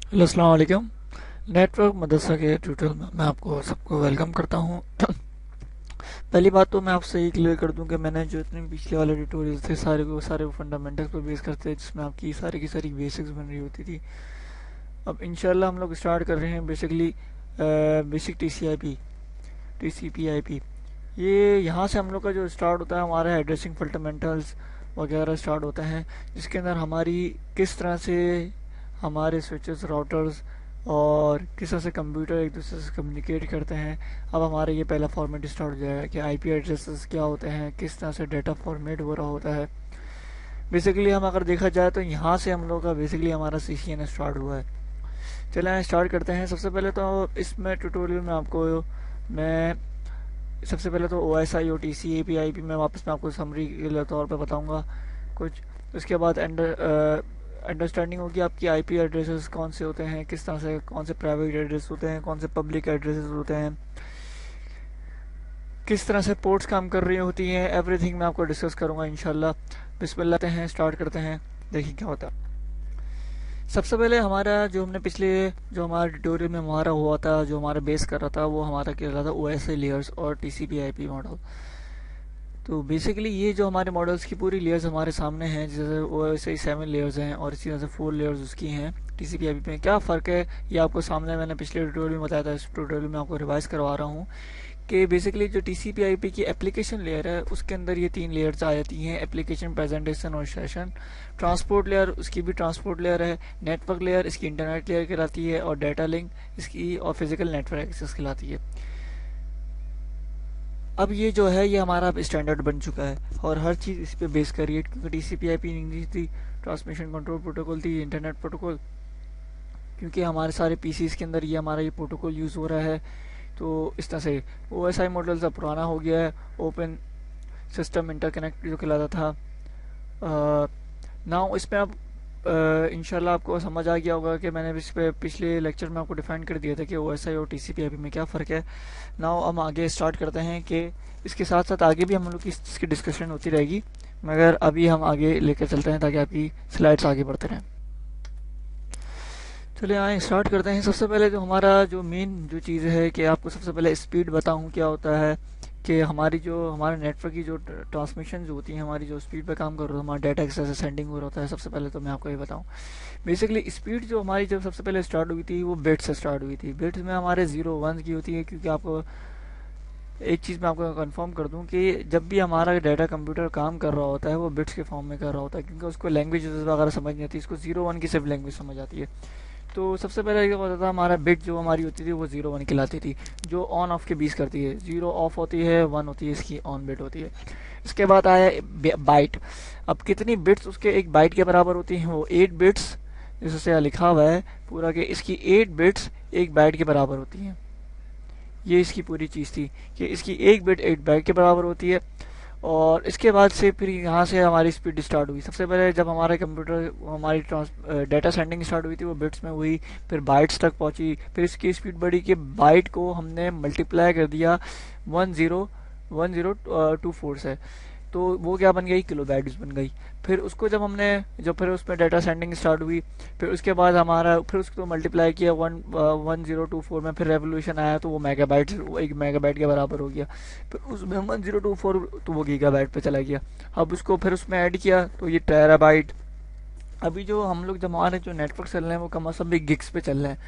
Hello अस्सलाम वालेकुम। Network मदरसा के ट्यूटोरियल में मैं आपको सबको वेलकम करता हूँ। पहली बात तो मैं आपसे ये क्लियर कर दूं कि मैंने जो इतने पिछले वाले ट्यूटोरियल थे सारे वो फंडामेंटल्स पर बेस करते हैं, जिसमें आपकी सारी की सारी बेसिक्स बन रही होती थी। अब इंशाल्लाह हम लोग स्टार्ट कर रहे हैं बेसिकली बेसिक टीसीपी आईपी। ये यहाँ से हम लोग का जो स्टार्ट होता है हमारा एड्रेसिंग फंडामेंटल्स वगैरह स्टार्ट होता है, जिसके अंदर हमारी किस तरह से हमारे स्विचेस राउटर्स और किस तरह से कंप्यूटर एक दूसरे से कम्युनिकेट करते हैं। अब हमारा ये पहला फॉर्मेट स्टार्ट हो जाएगा कि आईपी एड्रेसेस क्या होते हैं, किस तरह से डाटा फॉर्मेट हो रहा होता है। बेसिकली हम अगर देखा जाए तो यहाँ से हम लोग का बेसिकली हमारा सीसीएन स्टार्ट हुआ है। चलिए स्टार्ट करते हैं। सबसे पहले तो इसमें ट्यूटोरियल में आपको मैं सबसे पहले तो ओ एस आई ओ टी सी ए पी आई पी मैं वापस मैं आपको समरी के तौर पर बताऊँगा कुछ। उसके बाद अंडरस्टैंडिंग होगी आपकी आईपी एड्रेसेस कौन से होते हैं, किस तरह से कौन से प्राइवेट एड्रेस होते हैं, कौन से पब्लिक एड्रेसेस होते हैं, किस तरह से पोर्ट्स काम कर रही होती हैं, एवरीथिंग मैं आपको डिस्कस करूंगा इंशाल्लाह। बिस्मिल्लाह हैं, स्टार्ट करते हैं, देखिए क्या होता है। सबसे पहले हमारा जो हमने पिछले जो हमारा ट्यूटोरियल में हमारा हुआ था, जो हमारा बेस कर रहा था, वो हमारा क्या रहा था ओ एस आई लेयर्स और टी सी पी आई पी मॉडल। तो बेसिकली ये जो हमारे मॉडल्स की पूरी लेयर्स हमारे सामने हैं, जैसे वो ऐसे ही 7 लेयर्स हैं और इसी तरह से 4 लेयर्स उसकी हैं। टीसीपी आईपी में क्या फ़र्क है ये आपको सामने मैंने पिछले ट्यूटोरियल में बताया था, इस ट्यूटोरियल में आपको रिवाइज करवा रहा हूँ कि बेसिकली जो टीसीपी आईपी की एप्लीकेशन लेयर है उसके अंदर ये 3 लेयर्स आ जाती हैं: एप्लीकेशन, प्रेजेंटेशन और सेशन। ट्रांसपोर्ट लेयर उसकी भी ट्रांसपोर्ट लेयर है, नेटवर्क लेयर इसकी इंटरनेट लेयर कहलाती है, और डाटा लिंक इसकी और फिजिकल नेटवर्क एक्सेस कहलाती है। अब ये जो है ये हमारा अब स्टैंडर्ड बन चुका है और हर चीज़ इस पे बेस करी है, क्योंकि टीसीपी आईपी इंग्लिश थी, ट्रांसमिशन कंट्रोल प्रोटोकॉल थी, इंटरनेट प्रोटोकॉल। क्योंकि हमारे सारे पीसीस के अंदर ये हमारा ये प्रोटोकॉल यूज़ हो रहा है, तो इस तरह से ओ एस आई मॉडल अब पुराना हो गया है। ओपन सिस्टम इंटरकनेक्ट जो कहलाता था। नाउ इसमें अब इंशाल्लाह आपको समझ आ गया होगा कि मैंने इस पे पिछले लेक्चर में आपको डिफाइन कर दिया था कि ओ एस आई और टी सी पी आई पी में क्या फ़र्क है। नाउ हम आगे स्टार्ट करते हैं कि इसके साथ साथ आगे भी हम लोग की इसकी डिस्कशन होती रहेगी, मगर अभी हम आगे लेकर चलते हैं ताकि आपकी स्लाइड्स आगे बढ़ते रहें। चलिए आए स्टार्ट करते हैं। सबसे पहले जो हमारा जो मेन जो चीज़ है कि आपको सबसे पहले स्पीड बताऊं क्या होता है, कि हमारी जो हमारे नेटवर्क की जो ट्रांसमिशन जो होती है, हमारी जो स्पीड पे काम कर रहा है, हमारा डाटा एक से सेंडिंग हो रहा होता है। सबसे पहले तो मैं आपको ये बताऊं, बेसिकली स्पीड जो हमारी जब सबसे पहले स्टार्ट हुई थी वो बिट्स से स्टार्ट हुई थी। बिट्स में हमारे 0 1 की होती है, क्योंकि आपको एक चीज़ मैं आपको कंफर्म कर दूं कि जब भी हमारा डाटा कंप्यूटर काम कर रहा होता है वो बिट्स के फॉर्म में कर रहा होता है, क्योंकि उसको लैंग्वेज वगैरह समझ नहीं आती, इसको 0 1 की सिर्फ लैंग्वेज समझ आती है। तो सबसे पहले क्या होता था, हमारा बिट जो हमारी होती थी वो 0 1 कहलाती थी, जो ऑन ऑफ के बीच करती है। 0 ऑफ होती है, 1 होती है इसकी ऑन बिट होती है। इसके बाद आया बाइट। अब कितनी बिट्स उसके एक बाइट के बराबर होती हैं, वो 8 बिट्स, जिससे लिखा हुआ है पूरा कि इसकी 8 बिट्स एक बाइट के बराबर होती हैं। ये इसकी पूरी चीज़ थी कि इसकी एक बिट 8 बाइट के बराबर होती है। और इसके बाद से फिर यहाँ से हमारी स्पीड स्टार्ट हुई। सबसे पहले जब हमारा कंप्यूटर हमारी डाटा सेंडिंग स्टार्ट हुई थी वो बिट्स में हुई, फिर बाइट्स तक पहुँची, फिर इसकी स्पीड बढ़ी कि बाइट को हमने मल्टीप्लाई कर दिया 1024 से, तो वो क्या बन गई, किलो बाइट्स बन गई। फिर उसको जब हमने फिर उसमें डाटा सेंडिंग स्टार्ट हुई, फिर उसके बाद हमारा फिर उसको मल्टीप्लाई किया 1024 में, फिर रेवोल्यूशन आया तो वो मेगाबाइट 1 मेगाबाइट के बराबर हो गया। फिर उसमें 1024 तो वो गीगाबाइट पे चला गया। अब उसको फिर उसमें ऐड किया तो ये टेराबाइट। अभी जो हम लोग जब हमारे जो नेटवर्क चल रहे हैं वो कम से कम भी गिग्स पे चल रहे हैं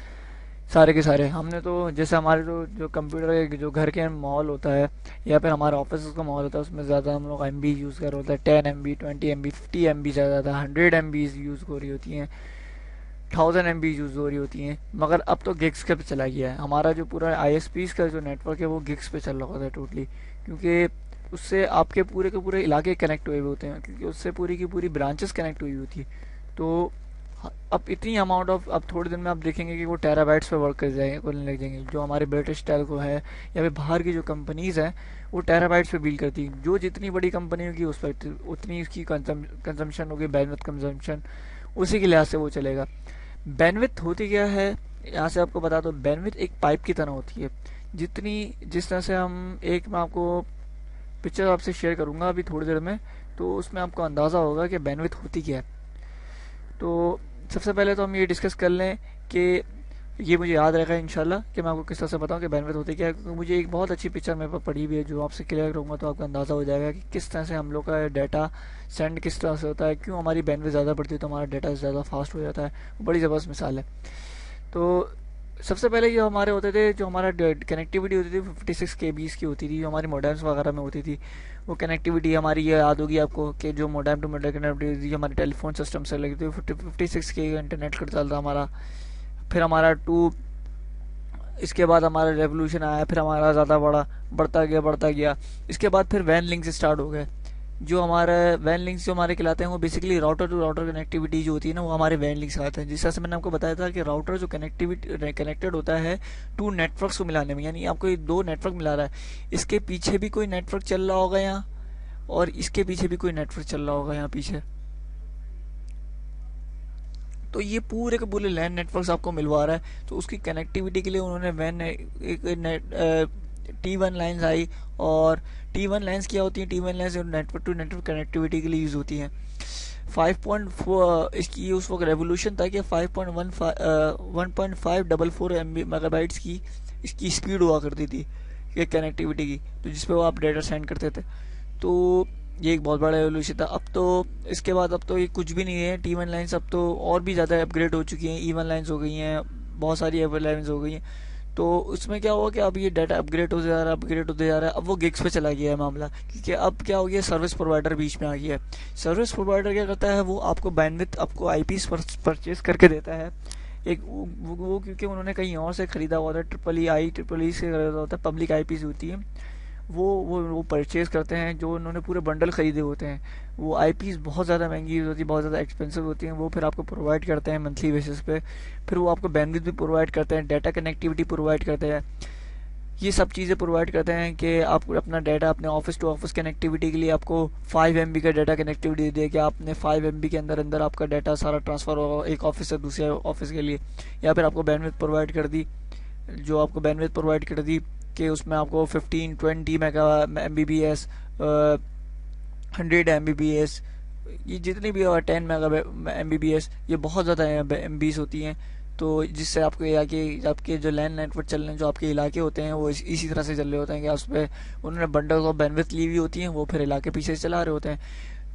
सारे के सारे। हमने तो जैसे हमारे जो जो कंप्यूटर के जो घर के माहौल होता है या फिर हमारे ऑफिस का माहौल होता है, उसमें ज़्यादा हम लोग एम बी यूज़ कर रहे होता है। 10 MB, 20 MB, 50 MB से ज़्यादा 100 MB यूज़ हो रही होती हैं, 1000 MB यूज़ हो रही होती हैं। मगर अब तो गिग्स के पे चला गया है। हमारा जो पूरा आई एस पीज़ का जो नेटवर्क है वो गिग्स पे चल रहा होता है टोटली, क्योंकि उससे आपके पूरे के पूरे इलाके कनेक्ट हुए हुए होते हैं, क्योंकि उससे पूरी की पूरी ब्रांचेस कनेक्ट हुई होती है। तो अब इतनी अमाउंट ऑफ, अब थोड़े दिन में आप देखेंगे कि वो टेराबाइट्स पे वर्क कर जाएंगे, करने लग जाएंगे। जो हमारे ब्रिटिश टेलको है या फिर बाहर की जो कंपनीज हैं वो टेराबाइट्स पे डील करती हैं। जो जितनी बड़ी कंपनी होगी उस पर उतनी उसकी कंजम्पशन होगी, बैंडविड्थ कंजम्पशन, उसी के लिहाज से वो चलेगा। बैंडविड्थ होती क्या है, यहाँ से आपको बता दो, बैंडविड्थ एक पाइप की तरह होती है। जिस तरह से हम एक मैं आपको पिक्चर आपसे शेयर करूंगा अभी थोड़ी देर में, तो उसमें आपको अंदाज़ा होगा कि बैंडविड्थ होती क्या है। तो सबसे पहले तो हम ये डिस्कस कर लें कि ये मुझे याद रहेगा इंशाल्लाह कि मैं आपको किस तरह से बताऊं कि बैंडविड्थ होती क्या है, क्योंकि मुझे एक बहुत अच्छी पिक्चर मेरे पास पड़ी हुई है जो आपसे क्लियर करूंगा तो आपको अंदाज़ा हो जाएगा कि किस तरह से हम लोग का डाटा सेंड किस तरह से होता है, क्यों हमारी बैंडविड्थ ज़्यादा बढ़ती है तो हमारा डाटा ज़्यादा फास्ट हो जाता है। बड़ी ज़बरदस्त मिसाल है। तो सबसे पहले जो हमारे होते थे, जो हमारा कनेक्टिविटी होती थी 56 केबीज की होती थी, जो हमारी मोडेम्स वगैरह में होती थी। वो कनेक्टिविटी हमारी, ये याद होगी आपको कि जो मोडेम टू मोडेम कनेक्टिविटी हमारे टेलीफोन सिस्टम से लगी थी 56 के इंटरनेट का चलता हमारा। फिर हमारा इसके बाद हमारा रेवोल्यूशन आया, फिर हमारा ज़्यादा बढ़ता गया। इसके बाद फिर वैन लिंक्स स्टार्ट हो गए। जो हमारे वैन लिंक्स जो हमारे कहलाते हैं वो basically router to router connectivity जो होती है ना, वो हमारे वैन लिंक्स आते हैं। जिस तरह से मैंने आपको बताया था कि राउटर जो कनेक्टेड होता है टू नेटवर्क्स को मिलाने में, यानी आपको ये दो नेटवर्क मिला रहा है, इसके पीछे भी कोई नेटवर्क चल रहा होगा यहाँ, और इसके पीछे भी कोई नेटवर्क चल रहा होगा यहाँ पीछे। तो ये पूरे के पूरे लैन नेटवर्क्स आपको मिलवा रहा है। तो उसकी कनेक्टिविटी के लिए उन्होंने वैन एक T1 लाइन्स आई। और T1 लाइन्स क्या होती है? T1 lines network to network connectivity के लिए यूज़ होती हैं। 5.4 इसकी उस वक्त रेवोल्यूशन था कि 1.544 मेगाबाइट्स की इसकी स्पीड हुआ करती थी ये कनेक्टिविटी की, तो जिसपे वो आप डेटा सेंड करते थे। तो ये एक बहुत बड़ा रेवोल्यूशन था। अब तो इसके बाद अब तो ये कुछ भी नहीं है। T1 लाइन्स अब तो और भी ज़्यादा अपग्रेड हो चुकी हैं, E1 लाइन्स हो गई हैं, बहुत सारी एवर लाइन्स हो गई हैं। तो उसमें क्या हुआ कि अब ये डाटा अपग्रेड होते जा रहा है। अब वो गिग्स पे चला गया है मामला, क्योंकि अब क्या हो गया, सर्विस प्रोवाइडर बीच में आ गया है। सर्विस प्रोवाइडर क्या करता है, वो आपको बैंडविड्थ, आपको आईपीस परचेज करके देता है। एक वो क्योंकि उन्होंने कहीं और से खरीदा हुआ था, ट्रिपल ई से खरीदा होता है, पब्लिक आईपीस होती है, वो परचेज करते हैं। जो उन्होंने पूरे बंडल खरीदे होते हैं, वो आईपीस बहुत ज़्यादा महंगी होती है, बहुत ज़्यादा एक्सपेंसिव होती हैं, वो फिर आपको प्रोवाइड करते हैं मंथली बेसिस पे। फिर वो आपको बैंडविड्थ भी प्रोवाइड करते हैं, डाटा कनेक्टिविटी प्रोवाइड करते हैं, ये सब चीज़ें प्रोवाइड करते हैं कि आप अपना डाटा अपने ऑफिस टू ऑफिस कनेक्टिविटी के लिए आपको 5 MB का डाटा कनेक्टिविटी दे कि आपने 5 MB के अंदर अंदर आपका डाटा सारा ट्रांसफ़र होगा एक ऑफिस से दूसरे ऑफिस के लिए। या फिर आपको बैंडविड्थ प्रोवाइड कर दी, जो आपको बैंडविड्थ प्रोवाइड कर दी कि उसमें आपको 15-20 मेगा MBPS 100 MBPS, ये जितनी भी 10 मेगा MBPS, ये बहुत ज़्यादा MBs होती हैं। तो जिससे आपके जो लैंड नेटवर्क चल रहे हैं, जो आपके इलाके होते हैं, वो इसी तरह से चल रहे होते हैं कि उस पर उन्होंने बंडल ऑफ बैंडविड्थ ली हुई होती हैं, वो फिर इलाके पीछे से चला रहे होते हैं।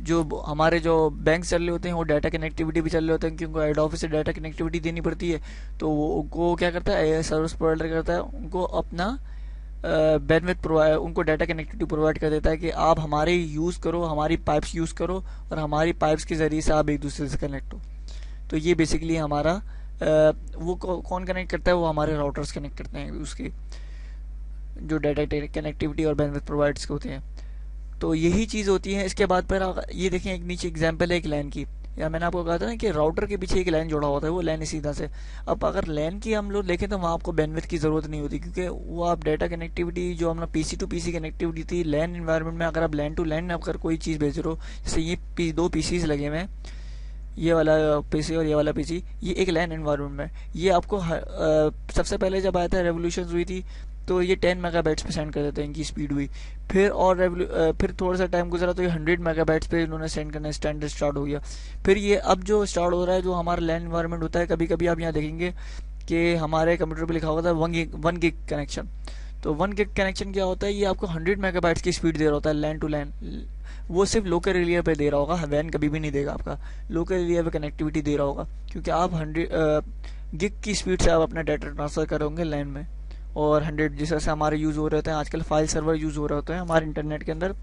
जो हमारे जो बैंक चल रहे होते हैं वो डाटा कनेक्टिविटी भी चल रहे होते हैं, क्योंकि हेड ऑफिस से डाटा कनेक्टिविटी देनी पड़ती है। तो वो उनको क्या करता है, सर्विस प्रोवाइडर करता है, उनको अपना बैंडविड्थ प्रोवाइड, उनको डाटा कनेक्टिविटी प्रोवाइड कर देता है कि आप हमारे यूज़ करो, हमारी पाइप्स यूज़ करो, और हमारी पाइप्स के ज़रिए से आप एक दूसरे से कनेक्ट हो। तो ये बेसिकली हमारा वो कौन कनेक्ट करता है, वो हमारे राउटर्स कनेक्ट करते हैं उसकी जो डाटा कनेक्टिविटी और बैंडविड्थ प्रोवाइड्स होते हैं। तो यही चीज़ होती है। इसके बाद पर ये देखें, एक नीचे एग्जांपल है एक लैन की, या मैंने आपको कहा था ना कि राउटर के पीछे एक लाइन जोड़ा होता है, वो लाइन इसी तरह से। अब अगर लैन की हम लोग देखें तो वहाँ आपको बैंडविड्थ की ज़रूरत नहीं होती, क्योंकि वो आप डाटा कनेक्टिविटी जो अपना PC टू PC कनेक्टिविटी थी लैन इन्वायरमेंट में, अगर आप लैन टू लैन अगर कोई चीज़ भेज रहे हो, जैसे ये 2 PCs लगे हुए हैं, ये वाला PC और ये वाला PC, ये एक लैन एनवायरनमेंट में, ये आपको सबसे पहले जब आया था रेवोल्यूशन हुई थी तो ये 10 मेगाबाइट्स पे सेंड कर देते हैं, इनकी स्पीड हुई। फिर थोड़ा सा टाइम गुजरा तो ये 100 मेगाबाइट्स पे इन्होंने सेंड करना स्टैंडर्ड स्टार्ट हो गया। फिर ये अब जो स्टार्ट हो रहा है, जो हमारा लैन एनवायरनमेंट होता है, कभी कभी आप यहाँ देखेंगे कि हमारे कंप्यूटर पर लिखा होता है 1 गिग कनेक्शन। तो 1 गिग कनेक्शन क्या होता है, ये आपको 100 मेगाबाइट्स की स्पीड दे रहा होता है लैन टू लैन। वो सिर्फ लोकल एरिया पे दे रहा होगा, वैन कभी भी नहीं देगा आपका, लोकल एरिया पे कनेक्टिविटी दे रहा होगा, क्योंकि आप 100 गिग की स्पीड से आप अपना डाटा ट्रांसफ़र करोगे लैन में। और 100 जिस तरह से हमारे यूज़ हो रहे होते हैं आजकल, फाइल सर्वर यूज़ हो रहे होते हैं हमारे इंटरनेट के अंदर।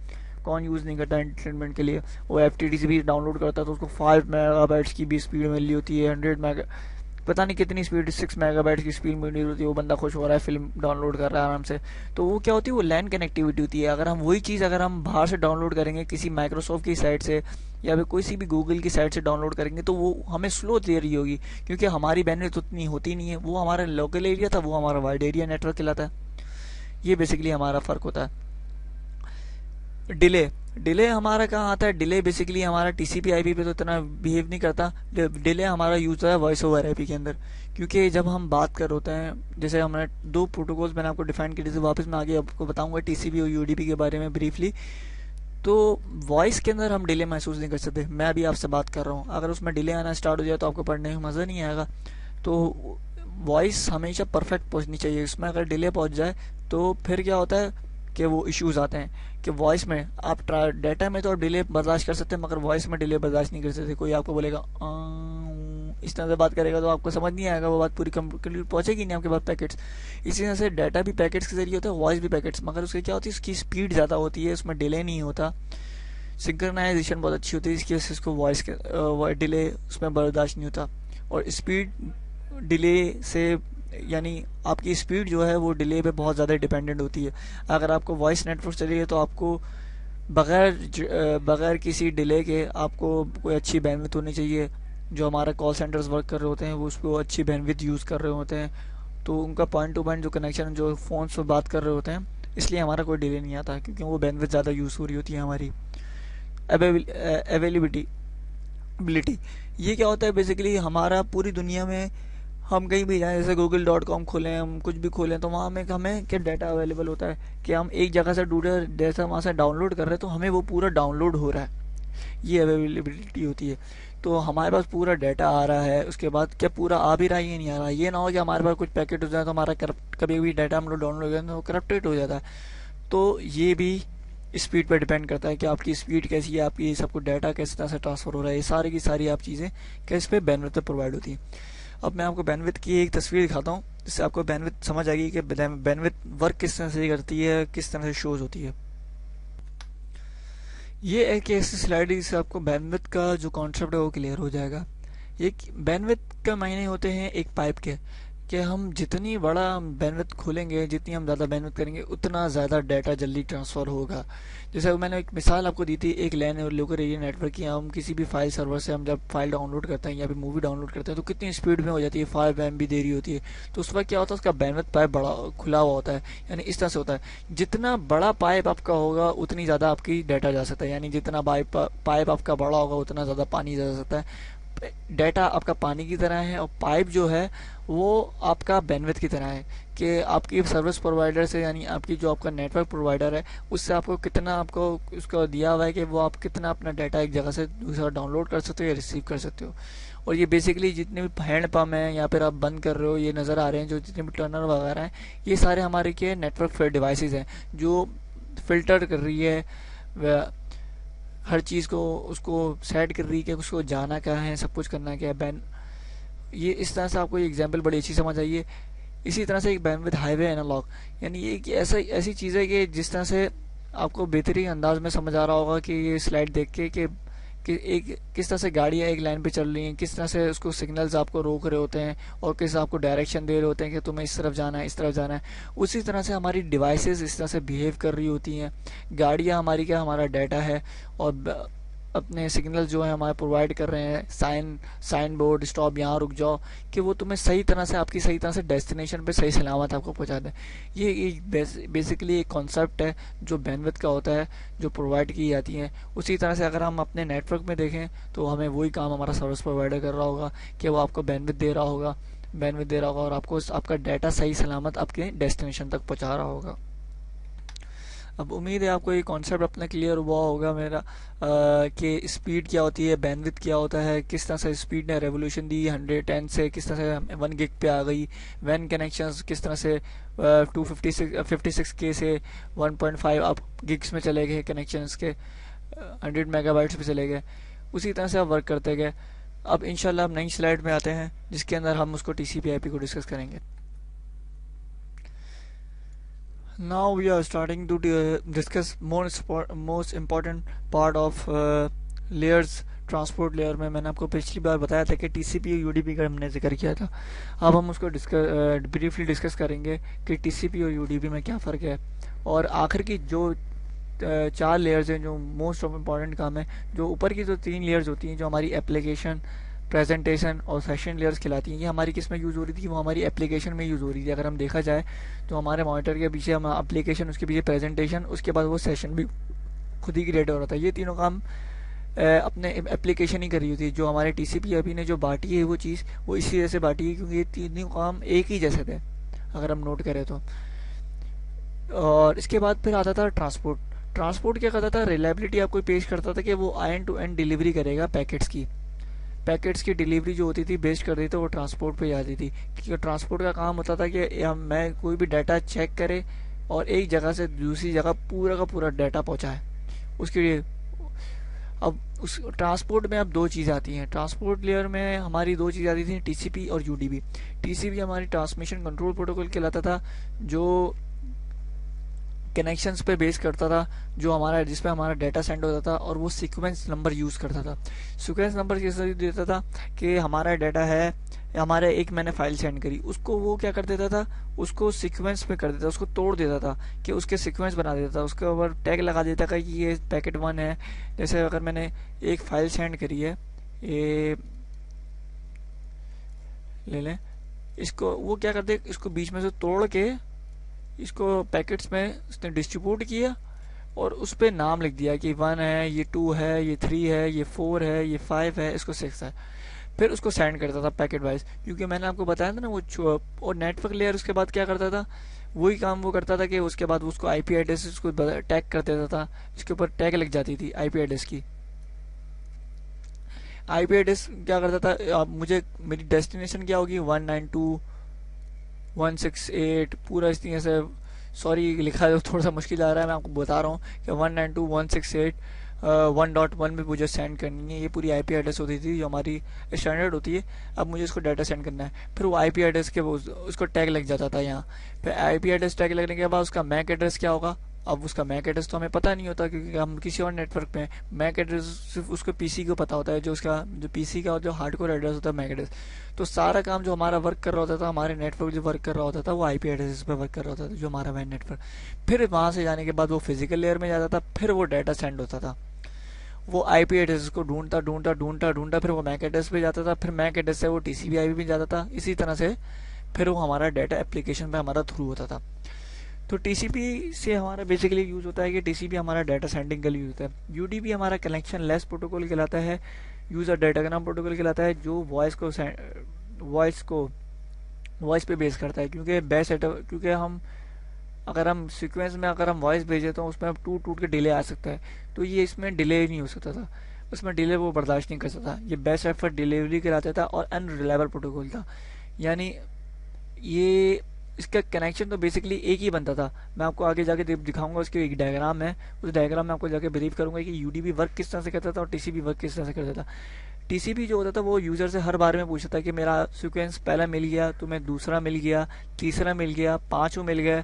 कौन यूज़ नहीं करता एंटरटेनमेंट के लिए, वो FTTC भी डाउनलोड करता है तो उसको 5 मेगाबाइट्स की भी स्पीड मिल रही होती है, 100 मेगा पता नहीं कितनी स्पीड, 6 मेगाबाइट की स्पीड मिल रही होती है, वो बंदा खुश हो रहा है, फिल्म डाउनलोड कर रहा है आराम से। तो वो क्या होती है, वो लैन कनेक्टिविटी होती है। अगर हम वही चीज़ अगर हम बाहर से डाउनलोड करेंगे किसी माइक्रोसॉफ्ट की साइट से या फिर कोई सी भी गूगल की साइट से डाउनलोड करेंगे, तो वो हमें स्लो दे रही होगी, क्योंकि हमारी बैंडविड्थ उतनी होती नहीं है। वो हमारा लोकल एरिया था, वो हमारा वाइड एरिया नेटवर्क कहलाता है। ये बेसिकली हमारा फ़र्क होता है। डिले हमारा कहाँ आता है, डिले बेसिकली हमारा TCP IP पे तो इतना बिहेव नहीं करता। डिले हमारा यूज होता है वॉइस ओवर IP के अंदर, क्योंकि जब हम बात कर होते हैं, जैसे हमने 2 प्रोटोकॉल्स मैंने आपको डिफाइन किए, जैसे वापस मैं आगे आपको बताऊंगा TCP और UDP के बारे में ब्रीफली। तो वॉइस के अंदर हम डिले महसूस नहीं कर सकते। मैं अभी आपसे बात कर रहा हूँ, अगर उसमें डिले आना स्टार्ट हो जाए तो आपको पढ़ने में मज़ा नहीं आएगा। तो वॉइस हमेशा परफेक्ट पहुंचनी चाहिए, इसमें अगर डिले पहुंच जाए तो फिर क्या होता है कि वो इश्यूज आते हैं कि वॉइस में आप डाटा में तो आप डिले बर्दाश्त कर सकते हैं, मगर वॉइस में डिले बर्दाश्त नहीं कर सकते। कोई आपको बोलेगा इस तरह से बात करेगा तो आपको समझ नहीं आएगा, वो बात पूरी कंप्लीट पहुंचेगी नहीं आपके पास पैकेट्स। इसी तरह से डाटा भी पैकेट्स के जरिए होता है, वॉइस भी पैकेट्स, मगर उसकी क्या होती है, उसकी स्पीड ज़्यादा होती है, उसमें डिले नहीं होता, सिंक्रनाइजेशन बहुत अच्छी होती है, इसकी वजह से इसको वॉइस के डिले उसमें बर्दाश्त नहीं होता। और स्पीड डिले से यानी आपकी स्पीड जो है वो डिले पे बहुत ज़्यादा डिपेंडेंट होती है। अगर आपको वॉइस नेटवर्क चाहिए तो आपको बगैर किसी डिले के आपको कोई अच्छी बैंडविड्थ होनी चाहिए। जो हमारा कॉल सेंटर्स वर्क कर रहे होते हैं वो उसको अच्छी बैंडविड्थ यूज़ कर रहे होते हैं, तो उनका पॉइंट टू पॉइंट जो कनेक्शन जो फ़ोन से बात कर रहे होते हैं, इसलिए हमारा कोई डिले नहीं आता क्योंकि वो बैंडविड्थ ज़्यादा यूज़ हो रही होती है हमारी। अवेलेबिलिटी बिलिटी, ये क्या होता है बेसिकली, हमारा पूरी दुनिया में हम कहीं भी जाएं, जैसे google.com खोलें, हम कुछ भी खोलें तो वहाँ में हमें क्या डाटा अवेलेबल होता है कि हम एक जगह से ढूंढे जैसा वहाँ से डाउनलोड कर रहे हैं तो हमें वो पूरा डाउनलोड हो रहा है, ये अवेलेबिलिटी होती है। तो हमारे पास पूरा डाटा आ रहा है, उसके बाद क्या पूरा आ भी रहा है ये नहीं आ रहा, ये ना हो कि हमारे पास कुछ पैकेट हो जाए तो हमारा कभी भी डाटा हम लोग डाउनलोड हो जाए तो करप्टेड हो जाता है। तो ये भी स्पीड पर डिपेंड करता है कि आपकी स्पीड कैसी है, आपकी सबको डाटा किस तरह से ट्रांसफर हो रहा है, ये सारी की सारी आप चीज़ें किस पे बैंडविड्थ पे प्रोवाइड होती है। अब मैं आपको बैंडविड्थ की एक तस्वीर दिखाता हूँ जिससे आपको बैंडविड्थ समझ आएगी कि बैंडविड्थ वर्क किस तरह से करती है, किस तरह से शोज होती है। ये एक ऐसी स्लाइड है जिससे आपको बैंडविड्थ का जो कॉन्सेप्ट है वो क्लियर हो जाएगा। ये बैंडविड्थ का मायने होते हैं एक पाइप के, कि हम जितनी बड़ा बैंडविड्थ खोलेंगे, जितनी हम ज़्यादा बैंडविड्थ करेंगे, उतना ज़्यादा डाटा जल्दी ट्रांसफ़र होगा। जैसे मैंने एक मिसाल आपको दी थी, एक लैन और लोकल एरिया नेटवर्क की। हम किसी भी फाइल सर्वर से हम जब फाइल डाउनलोड करते हैं या फिर मूवी डाउनलोड करते हैं तो कितनी स्पीड में हो जाती है, 5 MB दे रही होती है। तो उस वक्त क्या होता है, उसका बैंडविड्थ पाइप बड़ा खुला हुआ होता है, यानी इस तरह से होता है जितना बड़ा पाइप आपका होगा उतनी ज़्यादा आपकी डाटा जा सकता है, यानी जितना पाइप आपका बड़ा होगा उतना ज़्यादा पानी जा सकता है। डाटा आपका पानी की तरह है और पाइप जो है वो आपका बैंडविड्थ की तरह है, कि आपकी सर्विस प्रोवाइडर से यानी आपकी जो आपका नेटवर्क प्रोवाइडर है उससे आपको कितना आपको उसका दिया हुआ है कि वो आप कितना अपना डाटा एक जगह से दूसरा डाउनलोड कर सकते हो या रिसीव कर सकते हो। और ये बेसिकली जितने भी हैंड पंप हैं या फिर आप बंद कर रहे हो ये नज़र आ रहे हैं, जो जितने भी टर्नर वगैरह हैं, ये सारे हमारे के नेटवर्क डिवाइसेज हैं जो फिल्टर कर रही है हर चीज़ को, उसको सेट कर रही है कि उसको जाना क्या है, सब कुछ करना क्या है। ये इस तरह से आपको ये एग्जांपल बड़ी अच्छी समझ आई है। इसी तरह से एक बैंडविड्थ हाईवे एनालॉग, यानी ये कि ऐसी चीज़ है कि जिस तरह से आपको बेहतरीन अंदाज में समझ आ रहा होगा कि ये स्लाइड देख के कि एक किस तरह से गाड़ियाँ एक लाइन पे चल रही हैं, किस तरह से उसको सिग्नल्स आपको रोक रहे होते हैं और किस आपको डायरेक्शन दे रहे होते हैं कि तुम्हें इस तरफ जाना है, इस तरफ जाना है। उसी तरह से हमारी डिवाइसेस इस तरह से बिहेव कर रही होती हैं। गाड़ियाँ हमारी क्या, हमारा डाटा है और अपने सिग्नल जो है हमारे प्रोवाइड कर रहे हैं, साइन बोर्ड स्टॉप, यहाँ रुक जाओ, कि वो तुम्हें सही तरह से आपकी सही तरह से डेस्टिनेशन पे सही सलामत आपको पहुंचा दें। ये एक बेसिकली एक कॉन्सेप्ट है जो बैंडविड्थ का होता है, जो प्रोवाइड की जाती है। उसी तरह से अगर हम अपने नेटवर्क में देखें तो हमें वही काम हमारा सर्विस प्रोवाइडर कर रहा होगा कि वो आपको बैंडविड्थ दे रहा होगा और आपको आपका डाटा सही सलामत आपके डेस्टिनेशन तक पहुँचा रहा होगा। अब उम्मीद है आपको ये कॉन्सेप्ट अपना क्लियर हुआ होगा मेरा, कि स्पीड क्या होती है, बैंडविड्थ क्या होता है, किस तरह से स्पीड ने रेवोल्यूशन दी 110 से किस तरह से 1 गिग पे आ गई, वैन कनेक्शंस किस तरह से 256 के से 1.5 अब गिग्स में चले गए, कनेक्शंस के 100 मेगाबाइट्स पे चले गए। उसी तरह से आप वर्क करते गए। अब इंशाल्लाह हम नई स्लाइड में आते हैं जिसके अंदर हम उसको TCP/IP को डिस्कस करेंगे। Now we are starting to discuss most important part of layers, transport layer में। मैंने आपको पिछली बार बताया था कि TCP और UDP का हमने जिक्र किया था। अब हम उसको ब्रीफली डिस्कस करेंगे कि TCP और UDP में क्या फ़र्क है, और आखिर की जो 4 लेयर्स हैं जो मोस्ट ऑफ इम्पॉर्टेंट काम है। जो ऊपर की जो 3 लेयर्स होती हैं जो हमारी एप्लीकेशन, प्रेजेंटेशन और सेशन लेयर्स खिलाती हैं, ये हमारी किस में यूज़ हो रही थी, वो हमारी एप्लीकेशन में यूज़ हो रही थी। अगर हम देखा जाए तो हमारे मॉनिटर के पीछे हम एप्लीकेशन, उसके पीछे प्रेजेंटेशन, उसके बाद वो सेशन भी खुद ही क्रिएट हो रहा था। ये तीनों काम अपने एप्लीकेशन ही कर रही होती है। जो हमारे TCP/IP ने जो बांटी है वो चीज़ वो इसी वजह से बांटी है क्योंकि ये तीनों काम एक ही जैसे थे अगर हम नोट करें तो। और इसके बाद फिर आता था ट्रांसपोर्ट। ट्रांसपोर्ट क्या करता था, रिलायबिलिटी आपको पेश करता था कि वो एंड टू एंड डिलीवरी करेगा पैकेट्स की डिलीवरी जो होती थी बेस्ड कर देती, तो वो ट्रांसपोर्ट पे जाती थी। क्योंकि ट्रांसपोर्ट का काम होता था कि मैं कोई भी डाटा चेक करे और एक जगह से दूसरी जगह पूरा का पूरा डाटा पहुंचाए उसके लिए। अब उस ट्रांसपोर्ट में अब दो चीज़ आती हैं, ट्रांसपोर्ट लेयर में हमारी दो चीज़ आती थी, टीसीपी और यूडीपी। टीसीपी हमारी ट्रांसमिशन कंट्रोल प्रोटोकॉल कहलाता था, जो कनेक्शंस पे बेस करता था, जो हमारा जिस पे हमारा डाटा सेंड होता था, और वो सीक्वेंस नंबर यूज़ करता था। सीक्वेंस नंबर किस तरह देता था कि हमारा डाटा है, हमारे एक मैंने फाइल सेंड करी, उसको वो क्या कर देता था, उसको सीक्वेंस में कर देता, उसको तोड़ देता था कि उसके सीक्वेंस बना देता था, उसके ऊपर टैग लगा देता था कि ये पैकेट 1 है। जैसे अगर मैंने एक फाइल सेंड करी है, ये ले लें, इसको वो क्या करते, इसको बीच में से तोड़ के इसको पैकेट्स में उसने डिस्ट्रीब्यूट किया और उस पर नाम लिख दिया कि 1 है, ये 2 है, ये 3 है, ये 4 है, ये 5 है, इसको 6 है। फिर उसको सेंड करता था पैकेट वाइज, क्योंकि मैंने आपको बताया था ना वो और नेटवर्क लेयर उसके बाद क्या करता था, वही काम वो करता था कि उसके बाद उसको आईपी एड्रेस उसको टैग कर देता था, इसके ऊपर टैग लग जाती थी आईपी एड्रेस की। आईपी एड्रेस क्या करता था, मुझे मेरी डेस्टिनेशन क्या होगी, 192.168 पूरा इस तरह से, सॉरी लिखा है थोड़ा सा मुश्किल आ रहा है, मैं आपको बता रहा हूँ कि 192.168.1.1 में मुझे सेंड करनी है। ये पूरी आईपी एड्रेस होती थी जो हमारी स्टैंडर्ड होती है। अब मुझे इसको डाटा सेंड करना है, फिर वो आईपी एड्रेस के उसको टैग लग जाता था यहाँ। फिर आईपी एड्रेस टैग लगने के बाद उसका मैक एड्रेस क्या होगा, अब उसका मैक एड्रेस तो हमें पता नहीं होता क्योंकि हम किसी और नेटवर्क में, मैक एड्रेस सिर्फ उसको पीसी को पता होता है, जो उसका जो पीसी का जो हार्डकोर एड्रेस होता है मैक एड्रेस। तो सारा काम जो हमारा वर्क कर रहा होता था, हमारे नेटवर्क जो वर्क कर रहा होता था, वो आईपी एड्रेस पे वर्क कर रहा होता था, जो हमारा वैन नेटवर्क। फिर वहां से जाने के बाद वो फिजिकल लेयर में जाता था, फिर वो डाटा सेंड होता था, वो आईपी एड्रेस को ढूंढता ढूंढता ढूंढता ढूंढता फिर वो मैक एड्रेस पे जाता था, फिर मैक एड्रेस से वो टीसीपी आईपी पे जाता था। इसी तरह से फिर वो हमारा डाटा एप्लीकेशन पे हमारा थ्रू होता था। तो टीसीपी से हमारा बेसिकली यूज होता है कि टीसीपी हमारा डाटा सेंडिंग के लिए यूज होता है। यूडीपी हमारा कनेक्शन लेस प्रोटोकॉल कहलाता है, यूजर डाटाग्राम प्रोटोकॉल कहलाता है, जो वॉइस पे बेस करता है। क्योंकि हम अगर हम सीक्वेंस में अगर हम वॉइस भेजे तो उसमें टूट टूट के डिले आ सकता है, तो ये इसमें डिले नहीं हो सकता था, उसमें डिले वो बर्दाश्त नहीं कर सकता। ये बेस्ट एफर्ट डिलीवरी कराता था और अनरिलायबल प्रोटोकॉल था, यानी ये इसका कनेक्शन तो बेसिकली एक ही बनता था। मैं आपको आगे जाके दिखाऊंगा, उसकी एक डायग्राम है, उस डायग्राम में आपको जाके ब्रीफ करूंगा कि यूडीपी वर्क किस तरह से करता था और टीसीपी वर्क किस तरह से करता था। टीसीपी जो होता था वो यूजर से हर बार में पूछता था कि मेरा सीक्वेंस पहला मिल गया, तुम्हें दूसरा मिल गया, तीसरा मिल गया, पांचों मिल गया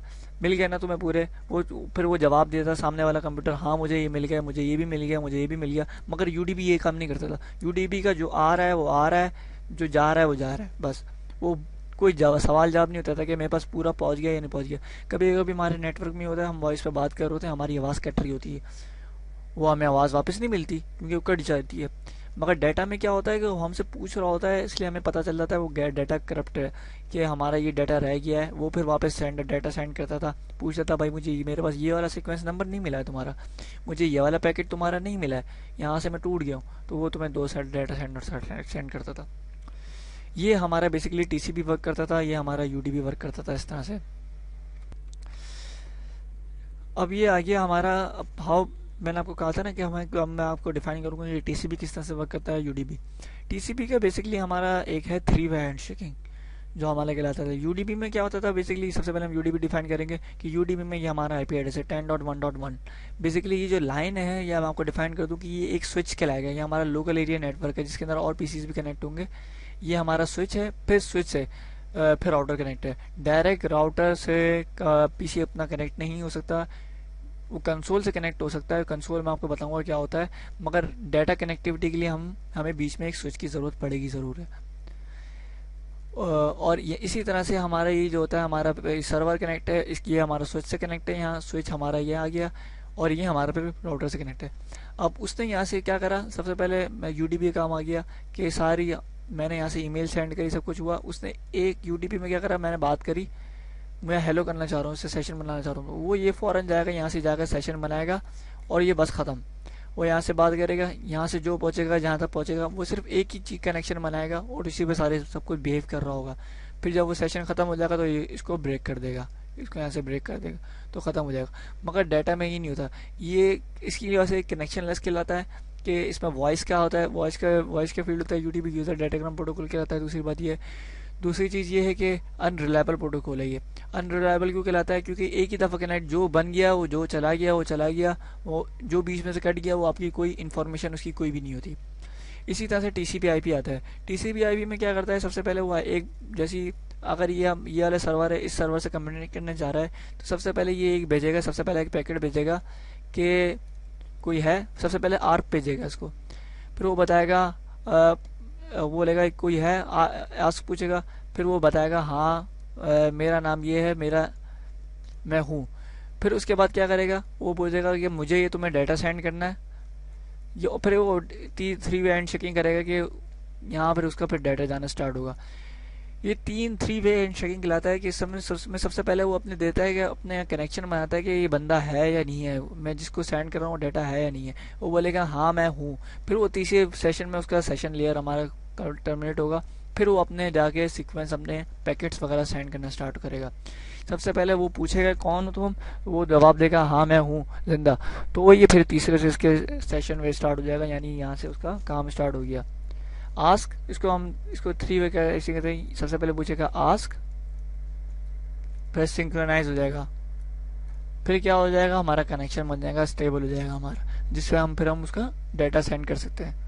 ना तुम्हें पूरे, वो फिर वो जवाब देता था सामने वाला कंप्यूटर, हाँ मुझे ये मिल गया, मुझे ये भी मिल गया, मुझे ये भी मिल गया। मगर यूडीपी ये काम नहीं करता था। यूडीपी का जो आ रहा है वो आ रहा है, जो जा रहा है वो जा रहा है, बस। वो कोई सवाल जवाब नहीं होता था कि मेरे पास पूरा पहुंच गया या नहीं पहुंच गया। कभी कभी हमारे नेटवर्क में होता है, हम वॉइस पे बात कर रहे होते हैं, हमारी आवाज़ कट रही होती है, वो हमें आवाज़ वापस नहीं मिलती क्योंकि वो कट जाती है। मगर डाटा में क्या होता है कि वो हमसे पूछ रहा होता है, इसलिए हमें पता चल जाता है वो डाटा करप्ट है, कि हमारा ये डाटा रह गया है। वो फिर वापस डाटा सेंड करता था, पूछता था भाई मुझे मेरे पास ये वाला सीक्वेंस नंबर नहीं मिला है तुम्हारा, मुझे ये वाला पैकेट तुम्हारा नहीं मिला है, यहाँ से मैं टूट गया हूँ, तो वो तुम्हें दो साइड डाटा सेंड करता था। ये हमारा बेसिकली टीसीपी वर्क करता था, ये हमारा यूडीपी वर्क करता था इस तरह से। अब ये आ गया हमारा हाउ, मैंने आपको कहा था ना कि मैं आपको डिफाइन करूंगा कि टीसीपी किस तरह से वर्क करता है, यूडीपी। टीसीपी का बेसिकली हमारा एक है 3 वे हैंडशेकिंग जो हमारा कहलाता था। यूडीपी में क्या होता था, बेसिकली सबसे पहले हम यूडीपी डिफाइन करेंगे कि यूडीपी में ये हमारा आईपी एड्रेस है 10.1.1। बेसिकली ये जो लाइन है, ये मैं आपको डिफाइन कर दूं कि ये एक स्विच कहलाएगा, ये हमारा लोकल एरिया नेटवर्क है जिसके अंदर और पीसीज भी कनेक्ट होंगे। ये हमारा स्विच है, फिर स्विच से फिर राउटर कनेक्ट है। डायरेक्ट राउटर से पीसी अपना कनेक्ट नहीं हो सकता, वो कंसोल से कनेक्ट हो सकता है। कंसोल में आपको बताऊंगा क्या होता है, मगर डाटा कनेक्टिविटी के लिए हमें बीच में एक स्विच की ज़रूरत पड़ेगी ज़रूर है। और ये इसी तरह से हमारा ये जो होता है, हमारा सर्वर कनेक्ट है, ये हमारा स्विच से कनेक्ट है, यहाँ स्विच हमारा ये आ गया, और ये हमारा पे राउटर से कनेक्ट है। अब उसने यहाँ से क्या करा, सबसे पहले यूडीपी का काम आ गया कि सारी मैंने यहाँ से ईमेल सेंड करी, सब कुछ हुआ। उसने एक यूडीपी में क्या करा, मैंने बात करी, मैं हेलो करना चाह रहा हूँ, इससे सेशन बनाना चाह रहा हूँ, वो ये फ़ौरन जाएगा यहाँ से जाकर सेशन बनाएगा और ये बस ख़त्म। वो यहाँ से बात करेगा, यहाँ से जो पहुँचेगा जहाँ तक पहुँचेगा, वो सिर्फ एक ही चीज़ कनेक्शन बनाएगा और इसी पे सारे सब कुछ बिहेव कर रहा होगा। फिर जब वो सेशन ख़त्म हो जाएगा तो ये इसको ब्रेक कर देगा, इसको यहाँ से ब्रेक कर देगा तो ख़त्म हो जाएगा। मगर डाटा में ये नहीं होता, ये इसकी वजह से कनेक्शन लेस कहलाता है कि इसमें वॉइस क्या होता है, वॉइस का फील्ड होता है, यूडीपी यूज़र डाटाग्राम प्रोटोकॉल कहलाता है। दूसरी बात ये है, दूसरी चीज़ ये है कि अनरिलायबल प्रोटोकॉल है ये। अनरिलायबल क्यों कहलाता है? क्योंकि एक ही दफ़ा कनेक्ट जो बन गया वो जो चला गया वो चला गया, वो जो बीच में से कट गया वो आपकी कोई इन्फॉर्मेशन उसकी कोई भी नहीं होती। इसी तरह से टीसीपी आईपी आता है। टीसीपी आईपी में क्या करता है, सबसे पहले वो एक जैसी अगर ये वाला सर्वर है, इस सर्वर से कम्युनिकेट करने जा रहा है तो सबसे पहले ये एक भेजेगा, सबसे पहले एक पैकेट भेजेगा कि कोई है, सबसे पहले आर्क भेजेगा इसको, फिर वो बताएगा वो बोलेगा कोई है, आस्क पूछेगा, फिर वो बताएगा हाँ मेरा नाम ये है, मैं हूँ। फिर उसके बाद क्या करेगा, वो बोलेगा कि मुझे ये तुम्हें डाटा सेंड करना है, ये फिर वो 3 वे हैंड शेकिंग करेगा कि यहाँ पर उसका फिर डाटा जाना स्टार्ट होगा। ये 3 वे हैंड शेकिंग कहलाता है कि इस समय सबसे पहले वो अपने देता है कि अपने कनेक्शन बनाता है कि ये बंदा है या नहीं है, मैं जिसको सेंड कर रहा हूँ डाटा है या नहीं है, वो बोलेगा हाँ मैं हूँ। फिर वो तीसरे सेशन में उसका सेशन लेयर हमारा टर्मिनेट होगा, फिर वो अपने जाके सीक्वेंस अपने पैकेट्स वगैरह सेंड करना स्टार्ट करेगा। सबसे पहले वो पूछेगा कौन हो तुम, वो जवाब देगा हाँ मैं हूँ जिंदा, तो वो ये फिर तीसरे से इसके सेशन में स्टार्ट हो जाएगा, यानी यहाँ से उसका काम स्टार्ट हो गया। आस्क, इसको 3 वे ऐसे कहते हैं, सबसे पहले पूछेगा आस्क, फिर सिंक्रोनाइज हो जाएगा, फिर क्या हो जाएगा, हमारा कनेक्शन बन जाएगा, स्टेबल हो जाएगा हमारा, जिससे हम उसका डाटा सेंड कर सकते हैं।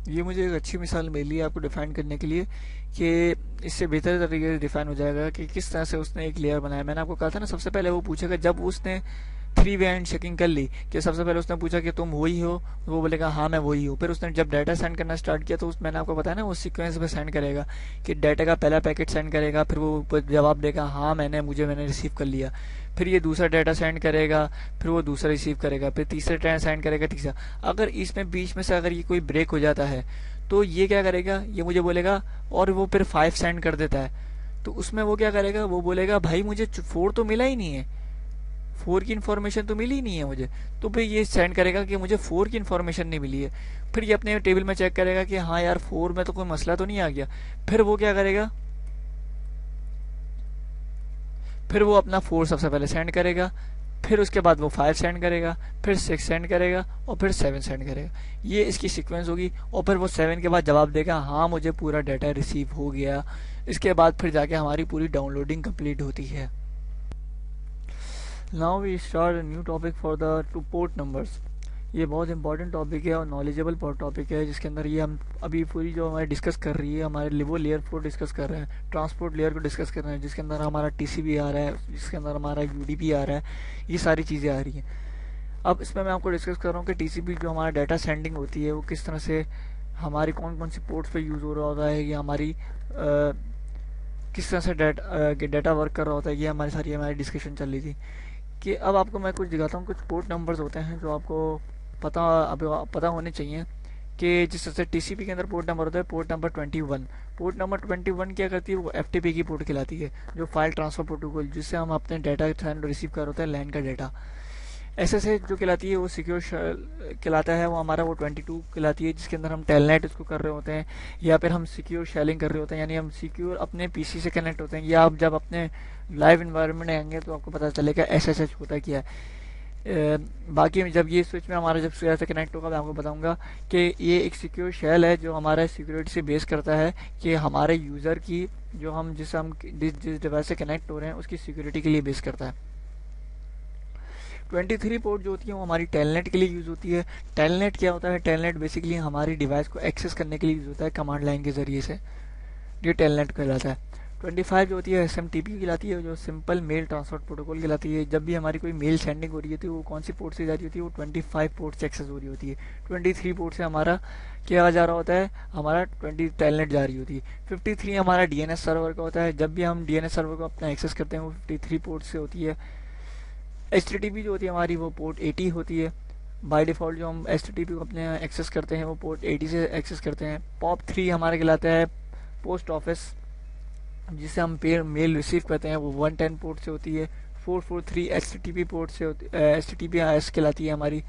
ये मुझे एक अच्छी मिसाल मिली है आपको डिफाइन करने के लिए कि इससे बेहतर तरीके से डिफाइन हो जाएगा कि किस तरह से उसने एक लेयर बनाया। मैंने आपको कहा था ना, सबसे पहले वो पूछेगा, जब उसने 3 वे हैंड शेकिंग कर ली कि सबसे पहले उसने पूछा कि तुम वही हो, वो बोलेगा हाँ मैं वही हूँ। फिर उसने जब डाटा सेंड करना स्टार्ट किया तो मैंने आपको बताया ना वो सीक्वेंस में सेंड करेगा कि डाटा का पहला पैकेट सेंड करेगा, फिर वो जवाब देगा हाँ मैंने रिसीव कर लिया, फिर ये दूसरा डाटा सेंड करेगा, फिर वो दूसरा रिसीव करेगा, फिर तीसरा डाटा सेंड करेगा, तीसरा। अगर इसमें बीच में से अगर ये कोई ब्रेक हो जाता है तो ये क्या करेगा, ये मुझे बोलेगा और वो फिर 5 सेंड कर देता है, तो उसमें वो क्या करेगा, वो बोलेगा भाई मुझे 4 तो मिला ही नहीं है, 4 की इन्फॉर्मेशन तो मिली ही नहीं है मुझे, तो फिर ये सेंड करेगा कि मुझे 4 की इन्फॉर्मेशन नहीं मिली है। फिर ये अपने टेबल में चेक करेगा कि हाँ यार 4 में तो कोई मसला तो नहीं आ गया, फिर वो क्या करेगा, फिर वो अपना 4 सबसे पहले सेंड करेगा, फिर उसके बाद वो 5 सेंड करेगा, फिर 6 सेंड करेगा और फिर 7 सेंड करेगा। ये इसकी सीक्वेंस होगी और फिर वो 7 के बाद जवाब देगा हाँ मुझे पूरा डाटा रिसीव हो गया। इसके बाद फिर जाके हमारी पूरी डाउनलोडिंग कंप्लीट होती है। Now we start new topic for the 2 port numbers. ये बहुत इंपॉर्टेंट टॉपिक है और नॉलेजेबल टॉपिक है, जिसके अंदर ये हम अभी पूरी जो हमारी डिस्कस कर रही है, हमारे वो लेयर 4 डिस्कस कर रहे हैं, ट्रांसपोर्ट लेयर को डिस्कस कर रहे हैं, जिसके अंदर हमारा टीसीपी आ रहा है, जिसके अंदर हमारा यूडीपी आ रहा है, ये सारी चीज़ें आ रही हैं। अब इसमें मैं आपको डिस्कस कर रहा हूँ कि टीसीपी जो हमारा डाटा सेंडिंग होती है वो किस तरह से हमारी कौन कौन सी पोर्ट्स पे यूज़ हो रहा होता है, ये हमारी किस तरह से डाटा वर्क कर रहा होता है, ये हमारी डिस्कशन चल रही थी। कि अब आपको मैं कुछ दिखाता हूँ, कुछ पोर्ट नंबर्स होते हैं जो आपको पता होने चाहिए कि जिस तरह से टीसीपी के अंदर पोर्ट नंबर होता है, पोर्ट नंबर 21। पोर्ट नंबर 21 क्या करती है, वो एफटीपी की पोर्ट कहलाती है, जो फाइल ट्रांसफर प्रोटोकॉल, जिससे हम अपने डाटा सेंड रिसीव कर होता है लैन का डाटा। एसएसएच जो कहलाती है वो सिक्योर कहलाता है, वो हमारा वो 22 कहलाती है, जिसके अंदर हम टेलनेट इसको कर रहे होते हैं या फिर हम सिक्योर शेलिंग कर रहे होते हैं, यानी हम सिक्योर अपने पीसी से कनेक्ट होते हैं, या आप जब अपने लाइव इन्वायरमेंट में आएंगे तो आपको पता चलेगा एसएसएच होता क्या है। बाकी जब ये स्विच में हमारा जब से कनेक्ट होगा मैं आपको बताऊंगा कि ये एक सिक्योर शेल है जो हमारा सिक्योरिटी से बेस करता है कि हमारे यूज़र की जो हम जिस डिवाइस से कनेक्ट हो रहे हैं उसकी सिक्योरिटी के लिए बेस करता है। 23 पोर्ट जो होती है वो हमारी टेलनेट के लिए यूज़ होती है। टेलनेट क्या होता है, टेलनेट बेसिकली हमारी डिवाइस को एक्सेस करने के लिए यूज़ होता है कमांड लाइन के ज़रिए से, ये टेलनेट कहलाता है। 25 जो होती है एसएमटीपी कहलाती है, जो सिंपल मेल ट्रांसफर प्रोटोकॉल कहलाती है। जब भी हमारी कोई मेल सेंडिंग हो रही होती है वो कौन सी पोर्ट से जा रही होती है, वो 25 पोर्ट से एक्सेस हो रही होती है। 23 पोर्ट से हमारा क्या जा रहा होता है, हमारा 20 टेलनेट जा रही होती है। 53 हमारा डीएनएस सर्वर का होता है, जब भी हम डीएनएस सर्वर को अपना एक्सेस करते हैं वो 53 पोर्ट से होती है। एचटीटीपी जो होती है हमारी वो पोर्ट 80 होती है। बाय डिफ़ॉल्ट जो हम एचटीटीपी को अपने एक्सेस करते हैं वो पोर्ट 80 से एक्सेस करते हैं। POP3 हमारा कहलाता है पोस्ट ऑफिस, जिससे हम मेल रिसीव करते हैं, वो 110 पोर्ट से होती है। 443 एचटीटीपी पोर्ट से होती है, एचटीटीपीएस कहलाती है हमारी,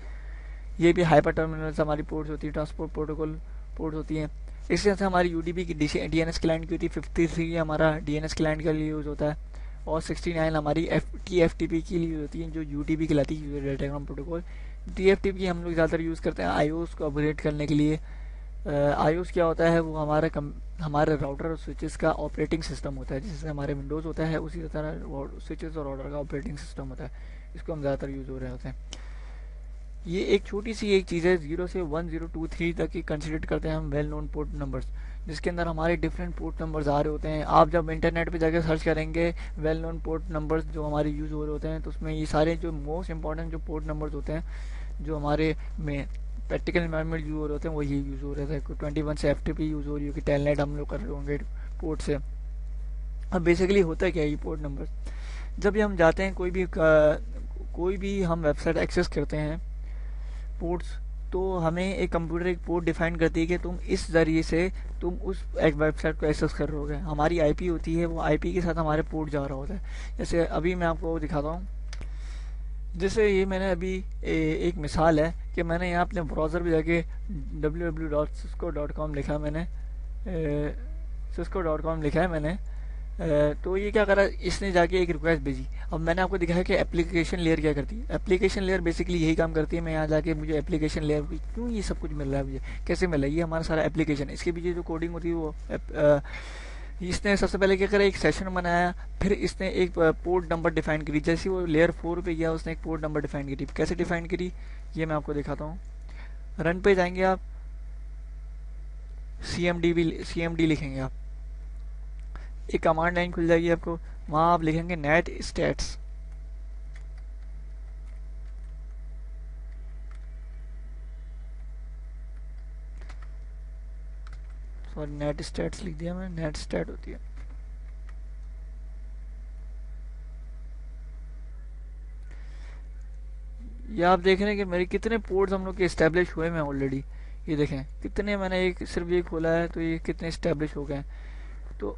ये भी हाइपर टर्मिनल्स हमारी पोर्ट्स होती है, ट्रांसपोर्ट प्रोटोकॉल पोर्ट होती हैं। इसी तरह से हमारी यूडीपी की डीएनएस क्लाइंट की होती है, 53 हमारा डीएनएस क्लाइंट के लिए यूज़ होता है, और 69 हमारी टीएफटीपी के लिए होती है, जो यूडीपी कहलाती है, यूजर डाटाग्राम प्रोटोकॉल। टीएफटीपी हम लोग ज़्यादातर यूज़ करते हैं आईओएस को अपग्रेड करने के लिए। आईओएस क्या होता है, वो हमारे राउटर और स्विचेस का ऑपरेटिंग सिस्टम होता है, जैसे हमारे विंडोज़ होता है उसी तरह स्विचेस और राउटर का ऑपरेटिंग सिस्टम होता है, इसको हम ज़्यादातर यूज़ हो रहे होते हैं। ये एक छोटी सी एक चीज़ है, 0 से 1023 तक की कंसिडर करते हैं हम वेल नोन पोर्ट नंबर्स, जिसके अंदर हमारे डिफरेंट पोर्ट नंबर्स आ रहे होते हैं। आप जब इंटरनेट पे जाकर सर्च करेंगे वेल नोन पोर्ट नंबर्स जो हमारे यूज़ हो रहे होते हैं, तो उसमें ये सारे जो मोस्ट इंपॉर्टेंट जो पोर्ट नंबर्स होते हैं जो हमारे में प्रैक्टिकल इन्वायरमेंट यूज़ हो रहे होते हैं, वो ये यूज़ हो रहे थे। 21 से FTP यूज़ हो रही होगी, टेलनेट हम लोग कर रहे होंगे पोर्ट से। अब बेसिकली होता क्या है ये पोर्ट नंबर, जब भी हम जाते हैं कोई भी हम वेबसाइट एक्सेस करते हैं पोर्ट्स, तो हमें एक कंप्यूटर एक पोर्ट डिफाइन करती है कि तुम इस ज़रिए से तुम उस एक वेबसाइट को एक्सेस कर रहे होगे। हमारी आईपी होती है, वो आईपी के साथ हमारे पोर्ट जा रहा होता है। जैसे अभी मैं आपको दिखाता हूँ, जैसे ये मैंने अभी एक मिसाल है कि मैंने यहाँ अपने ब्राउज़र पे जाके www.cisco.com लिखा, मैंने cisco.com लिखा है मैंने। तो ये क्या करा, इसने जाके एक रिक्वेस्ट भेजी। अब मैंने आपको दिखाया कि एप्लीकेशन लेयर क्या करती है। एप्लीकेशन लेयर बेसिकली यही काम करती है, मैं यहाँ जाके मुझे एप्लीकेशन लेयर क्यों ये सब कुछ मिल रहा है, मुझे कैसे मिल रहा है, ये हमारा सारा एप्लीकेशन, इसके पीछे जो कोडिंग होती है वो इसने सबसे पहले क्या करा, एक सेशन बनाया, फिर इसने एक पोर्ट नंबर डिफाइन करी। जैसे वो लेयर 4 पे गया, उसने एक पोर्ट नंबर डिफाइन करी। कैसे डिफाइन करी ये मैं आपको दिखाता हूँ। रन पे जाएंगे आप, CMD लिखेंगे आप, एक कमांड लाइन खुल जाएगी आपको, वहाँ आप लिखेंगे net stats. Sorry, net stats लिख दिया मैं, नेट स्टैट होती है। ये आप देख रहे हैं कि मेरे कितने पोर्ट्स हम लोग के इस्टेब्लिश हुए हैं ऑलरेडी। ये देखें कितने, मैंने एक सिर्फ ये खोला है तो ये कितने इस्टेब्लिश हो गए। तो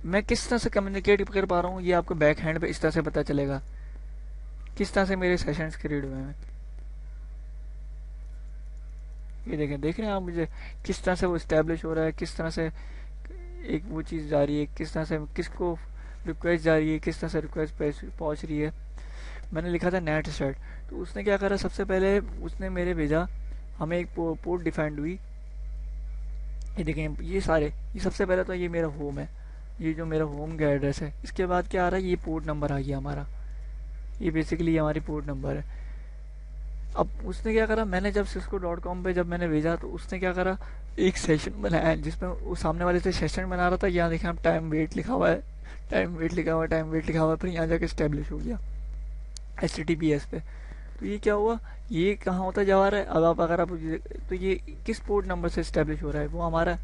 मैं किस तरह से कम्युनिकेट कर पा रहा हूँ, ये आपको बैक हैंड पे इस तरह से पता चलेगा किस तरह से मेरे सेशंस क्रिएट हुए हैं। ये देख रहे हैं आप मुझे किस तरह से वो इस्टेब्लिश हो रहा है, किस तरह से एक वो चीज़ जा रही है, किस तरह से किसको रिक्वेस्ट जा रही है, किस तरह से रिक्वेस्ट पहुँच रही है। मैंने लिखा था नेट स्टार्ट, तो उसने क्या करा, सबसे पहले उसने मेरे भेजा, हमें एक पोर्ट डिफाइंड हुई। ये देखें ये सबसे पहले तो ये मेरा होम है, ये जो मेरा होम का एड्रेस है। इसके बाद क्या आ रहा है, ये पोर्ट नंबर आ गया हमारा, ये बेसिकली हमारी पोर्ट नंबर है। अब उसने क्या करा, मैंने जब cisco.com पे जब मैंने भेजा तो उसने क्या करा, एक सेशन बनाया जिसमें वो सामने वाले से सेशन बना रहा था। यहाँ देखें आप टाइम वेट लिखा हुआ है, फिर यहाँ जाके स्टेब्लिश हो गया HTTPS पे। तो ये क्या हुआ, ये कहाँ होता जा रहा है। अब आप अगर आप तो ये किस पोर्ट नंबर से इस्टेब्लिश हो रहा है, वो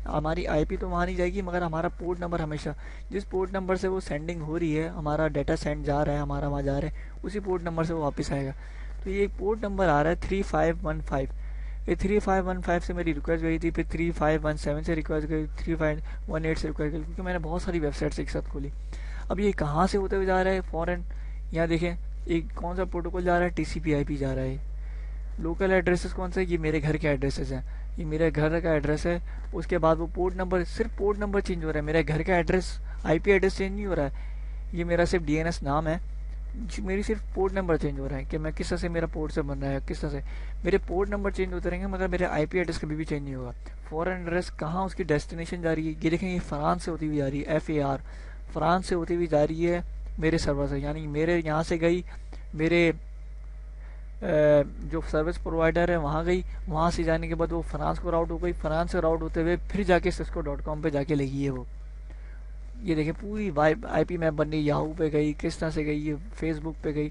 हमारी आईपी तो वहाँ नहीं जाएगी, मगर हमारा पोर्ट नंबर हमेशा जिस पोर्ट नंबर से वो सेंडिंग हो रही है, हमारा डाटा सेंड जा रहा है, हमारा वहाँ जा रहा है, उसी पोर्ट नंबर से वो वापस आएगा। तो ये पोर्ट नंबर आ रहा है 3515। ये 3515 से मेरी रिक्वेस्ट गई थी, फिर 3517 से रिक्वेस्ट गई, 3518 से रिक्वेस्ट गई, क्योंकि मैंने बहुत सारी वेबसाइट्स एक साथ खोली। अब ये कहाँ से होते हुए जा रहा है फॉरेन, यहाँ देखें एक कौन सा प्रोटोकॉल जा रहा है, TCP/IP जा रहा है। लोकल एड्रेसेस कौन से, ये मेरे घर के एड्रेसेस हैं, ये मेरे घर का एड्रेस है। उसके बाद वो पोर्ट नंबर, सिर्फ पोर्ट नंबर चेंज हो रहा है, मेरे घर का एड्रेस IP एड्रेस चेंज नहीं हो रहा है। ये मेरा सिर्फ DNS नाम है, मेरी सिर्फ पोर्ट नंबर चेंज हो रहा है कि मैं किस तरह से मेरा पोर्ट से बन रहा है, किस तरह से मेरे पोर्ट नंबर चेंज होते रहेंगे, मगर मेरे IP एड्रेस कभी भी चेंज नहीं होगा। फॉरेन एड्रेस कहाँ उसकी डेस्टिनेशन जा रही है, ये देखें, ये फ्रांस से होती हुई जा रही है, FAR फ्रांस से होती हुई जा रही है मेरे सर्वर से, यानी मेरे यहाँ से गई, मेरे जो सर्विस प्रोवाइडर है वहाँ गई, वहाँ से जाने के बाद वो फ्रांस को राउट हो गई, फ्रांस से राउट होते हुए फिर जाके cisco.com पे जाके लगी है वो। ये देखें पूरी IP मैप बन रही, याहू पे गई, किस तरह से गई, ये फेसबुक पे गई,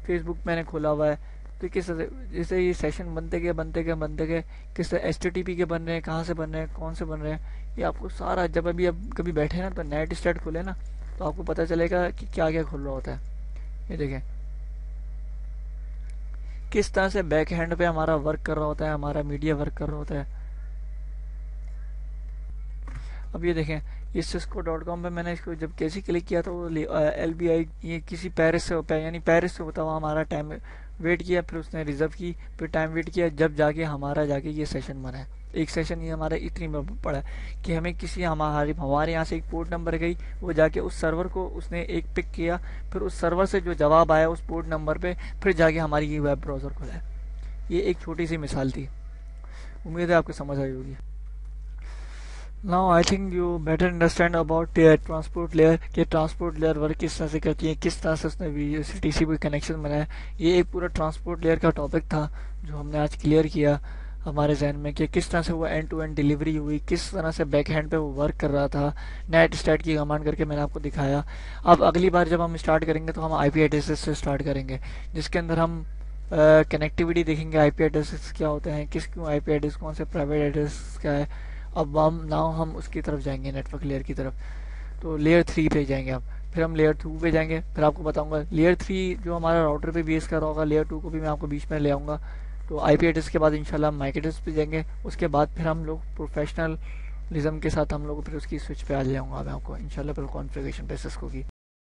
फेसबुक मैंने खोला हुआ है। तो किस तरह से जैसे ये सेशन बनते गए किस तरह HTTP के बन रहे हैं, कहाँ से बन रहे हैं, कौन से बन रहे हैं, ये आपको सारा जब अभी अब कभी बैठे ना तो नेट स्टार्ट खोले ना तो आपको पता चलेगा कि क्या क्या खुल रहा होता है। ये देखें किस तरह से बैक हैंड पे हमारा वर्क कर रहा होता है, हमारा मीडिया वर्क कर रहा होता है। अब ये देखें, ये cisco.com पे मैंने इसको जब कैसे क्लिक किया तो LBI ये किसी पेरिस से होता है, यानी पेरिस से होता हुआ हमारा टाइम वेट किया, फिर उसने रिजर्व की, फिर टाइम वेट किया, जब जाके हमारा जाके ये सेशन बना है। एक सेशन ये हमारा इतनी में पड़ा कि हमें किसी हमारे यहाँ से एक पोर्ट नंबर गई, वो जाके उस सर्वर को उसने एक पिक किया, फिर उस सर्वर से जो जवाब आया उस पोर्ट नंबर पे, फिर जाके हमारी ये वेब ब्राउज़र खुला है। ये एक छोटी सी मिसाल थी, उम्मीद है आपको समझ आई होगी। Now I think you better understand about transport layer, कि ट्रांसपोर्ट लेयर वर्क किस तरह से करती है, किस तरह से उसने TCP कनेक्शन बनाया। ये एक पूरा ट्रांसपोर्ट लेयर का टॉपिक था जो हमने आज क्लियर किया हमारे जहन में, कि किस तरह से वो एंड टू एंड डिलीवरी हुई, किस तरह से बैक हैंड पे वो वर्क कर रहा था, नेट स्टार्ट की कमांड करके मैंने आपको दिखाया। अब अगली बार जब हम स्टार्ट करेंगे तो हम IP एड्रेसेस से स्टार्ट करेंगे, जिसके अंदर हम कनेक्टिविटी देखेंगे, IP एड्रेसेस क्या होते हैं, किस क्यों IP एड्रेस, कौन से प्राइवेट एड्रेस क्या है। अब हम उसकी तरफ जाएंगे, नेटवर्क लेयर की तरफ, तो लेयर 3 पे जाएंगे हम, फिर हम लेयर 2 पे जाएंगे, फिर आपको बताऊंगा लेयर 3 जो हमारा राउटर पे बेस कर रहा होगा, लेयर 2 को भी मैं आपको बीच में ले आऊँगा। तो IP एड्रेस के बाद इंशाल्लाह हम MAC एड्रेस पे जाएंगे, उसके बाद फिर हम लोग प्रोफेशनलिज्म के साथ हम लोग फिर उसकी स्विच पे आ जाऊँगा मैं आपको इंशाल्लाह, फिर कॉन्फ़िगरेशन बेसिस को की।